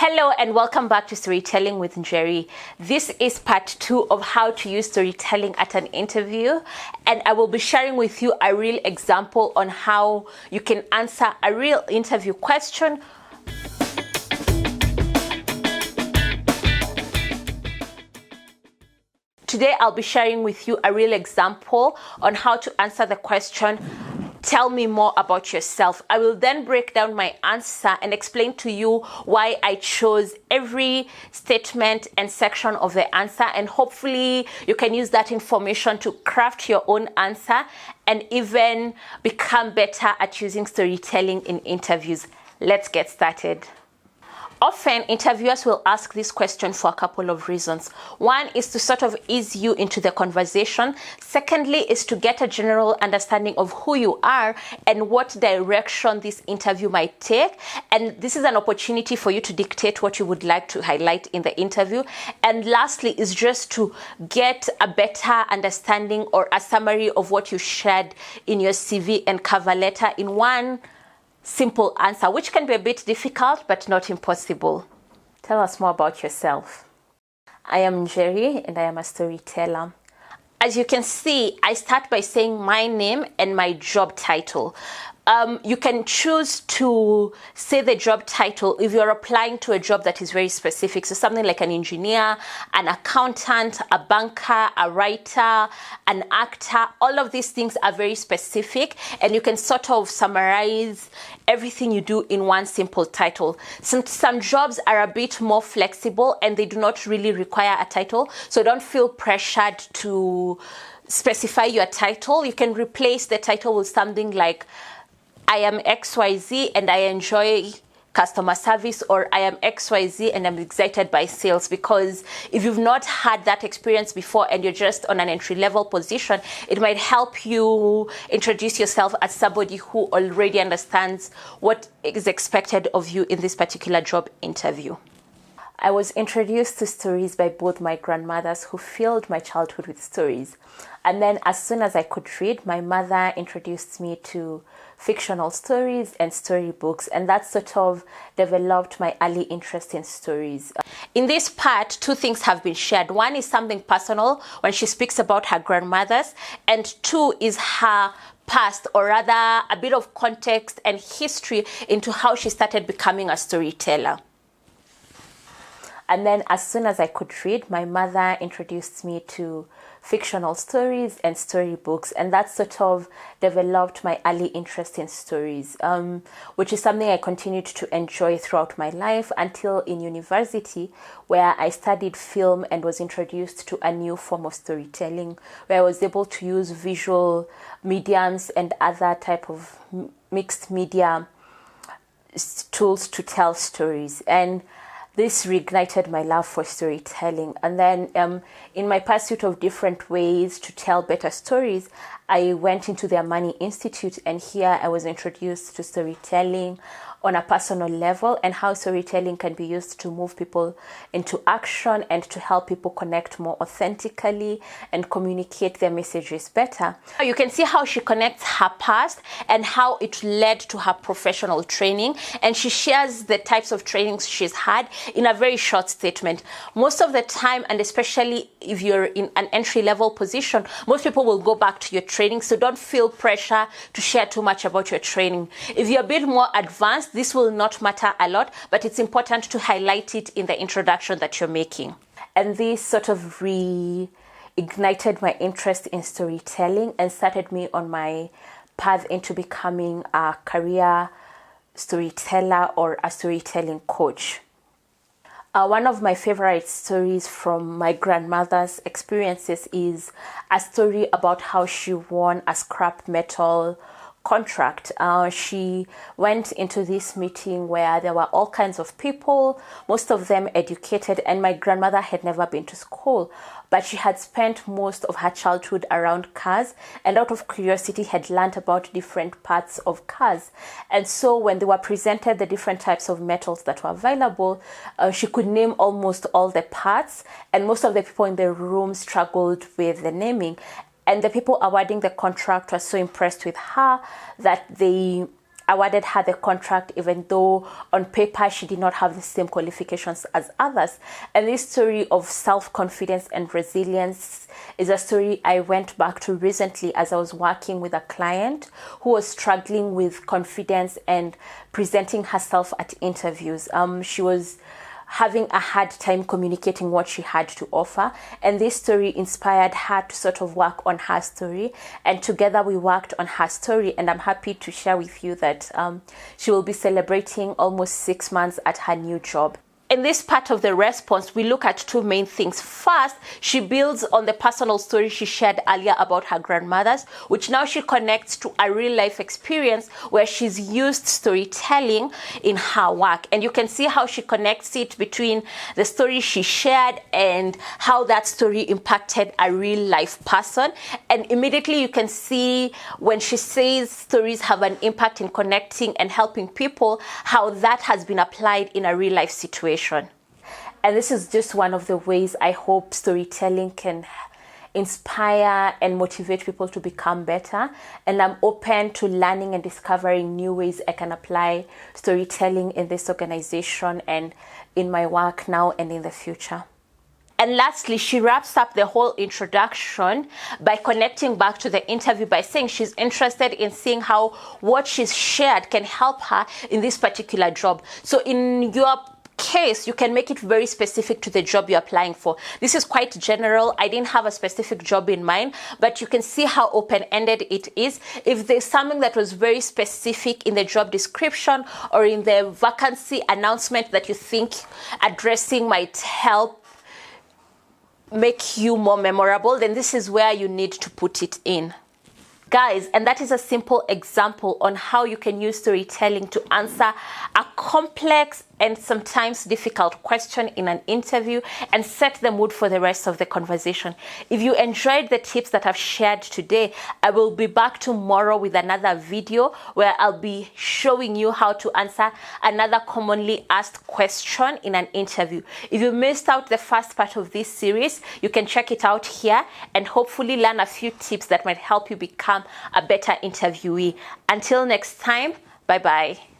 Hello and welcome back to Storytelling with Njeri. This is part 2 of how to use storytelling at an interview, and I will be sharing with you a real example on how you can answer a real interview question. Today I'll be sharing with you a real example on how to answer the question, tell me more about yourself. I will then break down my answer and explain to you why I chose every statement and section of the answer, and hopefully you can use that information to craft your own answer and even become better at using storytelling in interviews. Let's get started. Often, interviewers will ask this question for a couple of reasons. One is to sort of ease you into the conversation. Secondly, is to get a general understanding of who you are and what direction this interview might take. And this is an opportunity for you to dictate what you would like to highlight in the interview. And lastly, is just to get a better understanding or a summary of what you shared in your CV and cover letter in one simple answer, which can be a bit difficult but not impossible. Tell us more about yourself. I am Njeri and I am a storyteller. As you can see, I start by saying my name and my job title. You can choose to say the job title if you're applying to a job that is very specific. So something like an engineer, an accountant, a banker, a writer, an actor. All of these things are very specific, and you can sort of summarize everything you do in one simple title. Some jobs are a bit more flexible and they do not really require a title. So don't feel pressured to specify your title. You can replace the title with something like I am XYZ and I enjoy customer service, or I am XYZ and I'm excited by sales. Because if you've not had that experience before and you're just on an entry-level position, it might help you introduce yourself as somebody who already understands what is expected of you in this particular job interview. I was introduced to stories by both my grandmothers, who filled my childhood with stories. And then as soon as I could read, my mother introduced me to fictional stories and storybooks, and that sort of developed my early interest in stories. In this part, two things have been shared. One is something personal when she speaks about her grandmothers, and two is her past, or rather a bit of context and history into how she started becoming a storyteller. And then as soon as I could read, my mother introduced me to fictional stories and storybooks, and that sort of developed my early interest in stories, which is something I continued to enjoy throughout my life until in university, where I studied film and was introduced to a new form of storytelling, where I was able to use visual mediums and other type of mixed media tools to tell stories. And this reignited my love for storytelling. And then in my pursuit of different ways to tell better stories, I went into the Amani Institute, and here I was introduced to storytelling on a personal level and how storytelling can be used to move people into action and to help people connect more authentically and communicate their messages better. You can see how she connects her past and how it led to her professional training, and she shares the types of trainings she's had in a very short statement. Most of the time, and especially if you're in an entry-level position, most people will go back to your training, so don't feel pressure to share too much about your training. If you're a bit more advanced, this will not matter a lot, but it's important to highlight it in the introduction that you're making. And this sort of reignited my interest in storytelling and started me on my path into becoming a career storyteller or a storytelling coach. One of my favorite stories from my grandmother's experiences is a story about how she won a scrap metal contract. She went into this meeting where there were all kinds of people, most of them educated, and my grandmother had never been to school, but she had spent most of her childhood around cars, and out of curiosity had learned about different parts of cars. And so when they were presented the different types of metals that were available, she could name almost all the parts, and most of the people in the room struggled with the naming. And the people awarding the contract were so impressed with her that they awarded her the contract, even though on paper she did not have the same qualifications as others. And this story of self-confidence and resilience is a story I went back to recently as I was working with a client who was struggling with confidence and presenting herself at interviews. She was having a hard time communicating what she had to offer, and this story inspired her to sort of work on her story, and together we worked on her story. And I'm happy to share with you that she will be celebrating almost 6 months at her new job. In this part of the response, we look at two main things. First, she builds on the personal story she shared earlier about her grandmothers, which now she connects to a real life experience where she's used storytelling in her work. And you can see how she connects it between the story she shared and how that story impacted a real life person. And immediately you can see when she says stories have an impact in connecting and helping people, how that has been applied in a real life situation. And this is just one of the ways I hope storytelling can inspire and motivate people to become better. And I'm open to learning and discovering new ways I can apply storytelling in this organization and in my work now and in the future. And lastly, she wraps up the whole introduction by connecting back to the interview by saying she's interested in seeing how what she's shared can help her in this particular job. So in your case, you can make it very specific to the job you're applying for. This is quite general. I didn't have a specific job in mind, but you can see how open-ended it is. If there's something that was very specific in the job description or in the vacancy announcement that you think addressing might help make you more memorable, then this is where you need to put it in. Guys, and that is a simple example on how you can use storytelling to answer a complex and sometimes difficult question in an interview and set the mood for the rest of the conversation. If you enjoyed the tips that I've shared today, I will be back tomorrow with another video where I'll be showing you how to answer another commonly asked question in an interview. If you missed out the first part of this series, you can check it out here and hopefully learn a few tips that might help you become a better interviewee. Until next time, bye-bye.